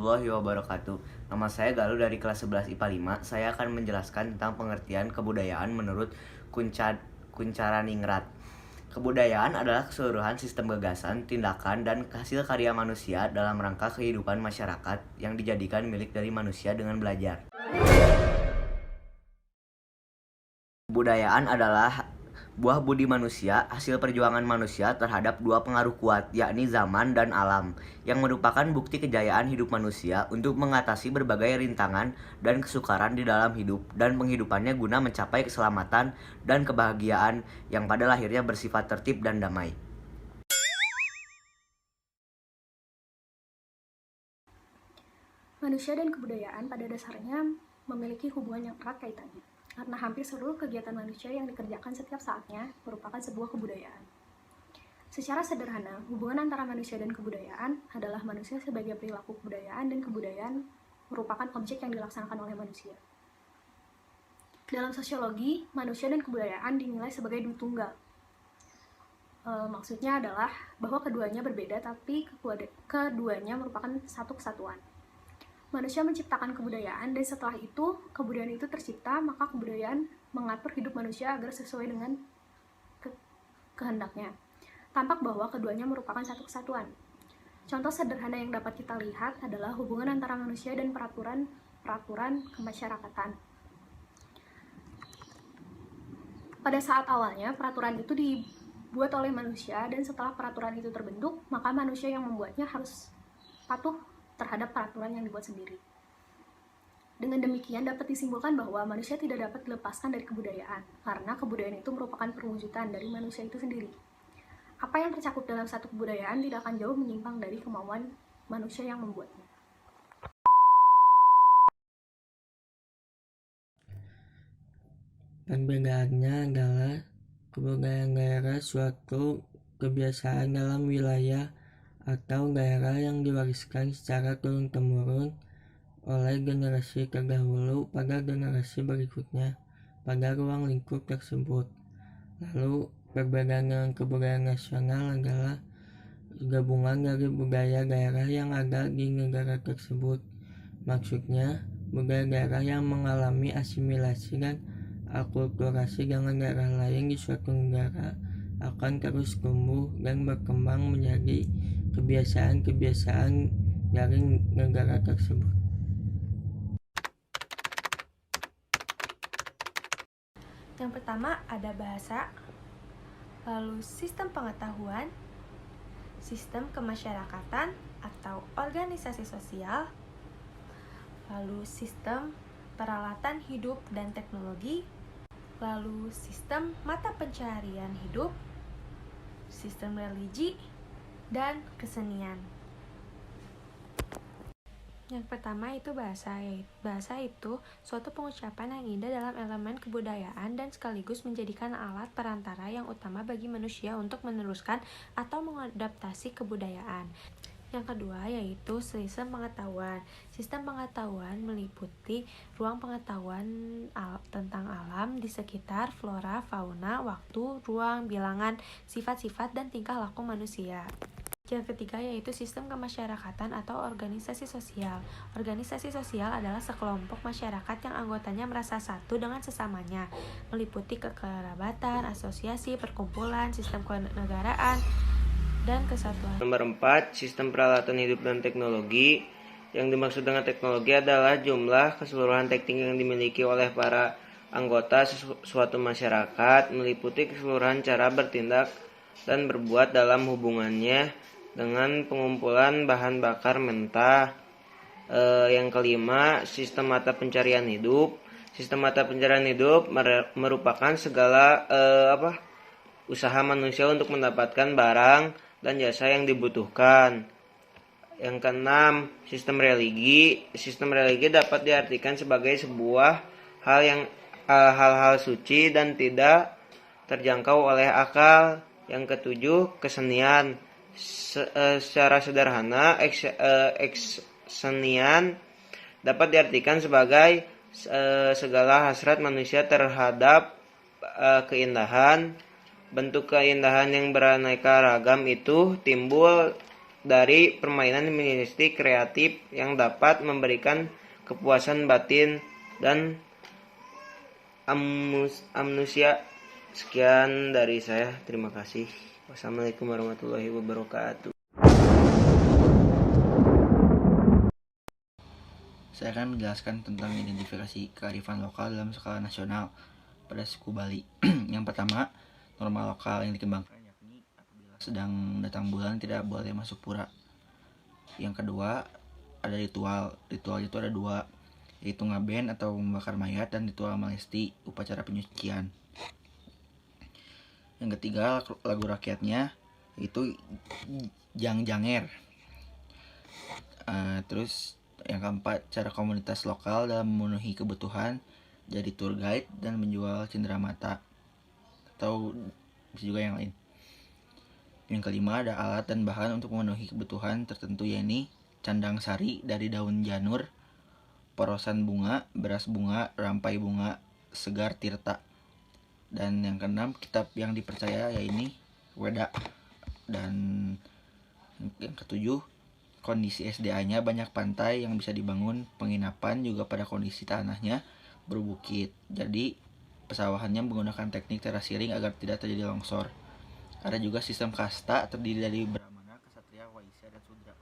warahmatullahi wabarakatuh. Nama saya Galuh dari kelas 11 IPA 5. Saya akan menjelaskan tentang pengertian kebudayaan menurut Kuncaraningrat. Kebudayaan adalah keseluruhan sistem gagasan, tindakan, dan hasil karya manusia dalam rangka kehidupan masyarakat yang dijadikan milik dari manusia dengan belajar. Kebudayaan adalah buah budi manusia, hasil perjuangan manusia terhadap dua pengaruh kuat, yakni zaman dan alam, yang merupakan bukti kejayaan hidup manusia untuk mengatasi berbagai rintangan dan kesukaran di dalam hidup dan penghidupannya guna mencapai keselamatan dan kebahagiaan yang pada lahirnya bersifat tertib dan damai. Manusia dan kebudayaan pada dasarnya memiliki hubungan yang erat kaitannya, karena hampir seluruh kegiatan manusia yang dikerjakan setiap saatnya merupakan sebuah kebudayaan. Secara sederhana, hubungan antara manusia dan kebudayaan adalah manusia sebagai perilaku kebudayaan dan kebudayaan merupakan objek yang dilaksanakan oleh manusia. Dalam sosiologi, manusia dan kebudayaan dinilai sebagai dua tunggal. Maksudnya adalah bahwa keduanya berbeda tapi keduanya merupakan satu kesatuan. Manusia menciptakan kebudayaan dan setelah itu kebudayaan itu tercipta, maka kebudayaan mengatur hidup manusia agar sesuai dengan kehendaknya. Tampak bahwa keduanya merupakan satu kesatuan. Contoh sederhana yang dapat kita lihat adalah hubungan antara manusia dan peraturan kemasyarakatan. Pada saat awalnya, peraturan itu dibuat oleh manusia dan setelah peraturan itu terbentuk, maka manusia yang membuatnya harus patuh terhadap peraturan yang dibuat sendiri. Dengan demikian dapat disimpulkan bahwa manusia tidak dapat dilepaskan dari kebudayaan, karena kebudayaan itu merupakan perwujudan dari manusia itu sendiri. Apa yang tercakup dalam satu kebudayaan tidak akan jauh menyimpang dari kemauan manusia yang membuatnya. Perbedaannya adalah kebudayaan daerah suatu kebiasaan dalam wilayah atau daerah yang diwariskan secara turun-temurun oleh generasi terdahulu pada generasi berikutnya pada ruang lingkup tersebut. Lalu perbedaan dengan kebudayaan nasional adalah gabungan dari budaya daerah yang ada di negara tersebut. Maksudnya, budaya daerah yang mengalami asimilasi dan akulturasi dengan daerah lain di suatu negara akan terus tumbuh dan berkembang menjadi kebiasaan-kebiasaan dari negara tersebut. Yang pertama ada bahasa, lalu sistem pengetahuan, sistem kemasyarakatan atau organisasi sosial, lalu sistem peralatan hidup dan teknologi, lalu sistem mata pencaharian hidup, sistem religi, dan kesenian. Yang pertama itu bahasa. Bahasa itu suatu pengucapan yang indah dalam elemen kebudayaan dan sekaligus menjadikan alat perantara yang utama bagi manusia untuk meneruskan atau mengadaptasi kebudayaan. Yang kedua yaitu sistem pengetahuan. Sistem pengetahuan meliputi ruang pengetahuan tentang alam di sekitar, flora, fauna, waktu, ruang, bilangan, sifat-sifat, dan tingkah laku manusia. Yang ketiga yaitu sistem kemasyarakatan atau organisasi sosial. Organisasi sosial adalah sekelompok masyarakat yang anggotanya merasa satu dengan sesamanya, meliputi kekerabatan, asosiasi, perkumpulan, sistem kenegaraan, dan kesatuan. Nomor 4, sistem peralatan hidup dan teknologi. Yang dimaksud dengan teknologi adalah jumlah keseluruhan teknik yang dimiliki oleh para anggota suatu masyarakat, meliputi keseluruhan cara bertindak dan berbuat dalam hubungannya dengan pengumpulan bahan bakar mentah. Yang kelima, sistem mata pencarian hidup. Sistem mata pencarian hidup merupakan segala usaha manusia untuk mendapatkan barang dan jasa yang dibutuhkan. Yang keenam, sistem religi. Sistem religi dapat diartikan sebagai sebuah hal-hal suci dan tidak terjangkau oleh akal. Yang ketujuh, kesenian. Secara sederhana, kesenian dapat diartikan sebagai segala hasrat manusia terhadap keindahan. Bentuk keindahan yang beraneka ragam itu timbul dari permainan minimalistik kreatif yang dapat memberikan kepuasan batin dan amnesia. Sekian dari saya, terima kasih. Wassalamualaikum warahmatullahi wabarakatuh. Saya akan menjelaskan tentang identifikasi kearifan lokal dalam skala nasional pada suku Bali. Yang pertama, norma lokal yang dikembangkan yakni apabila sedang datang bulan tidak boleh masuk pura. Yang kedua, ada ritual. Ritual itu ada dua, yaitu ngaben atau membakar mayat dan ritual malesti, upacara penyucian. Yang ketiga, lagu rakyatnya yaitu Jangjanger. Terus yang keempat, cara komunitas lokal dalam memenuhi kebutuhan jadi tour guide dan menjual cenderamata atau bisa juga yang lain. Yang kelima, ada alat dan bahan untuk memenuhi kebutuhan tertentu, yakni candang sari dari daun janur, porosan bunga, beras bunga, rampai bunga, segar tirta. Dan yang keenam, kitab yang dipercaya yaitu Weda. Dan yang ketujuh, kondisi SDA-nya banyak pantai yang bisa dibangun penginapan, juga pada kondisi tanahnya berbukit. Jadi pesawahannya menggunakan teknik terasiring agar tidak terjadi longsor. Ada juga sistem kasta terdiri dari Brahmana, Ksatria, Waisya, dan Sudra.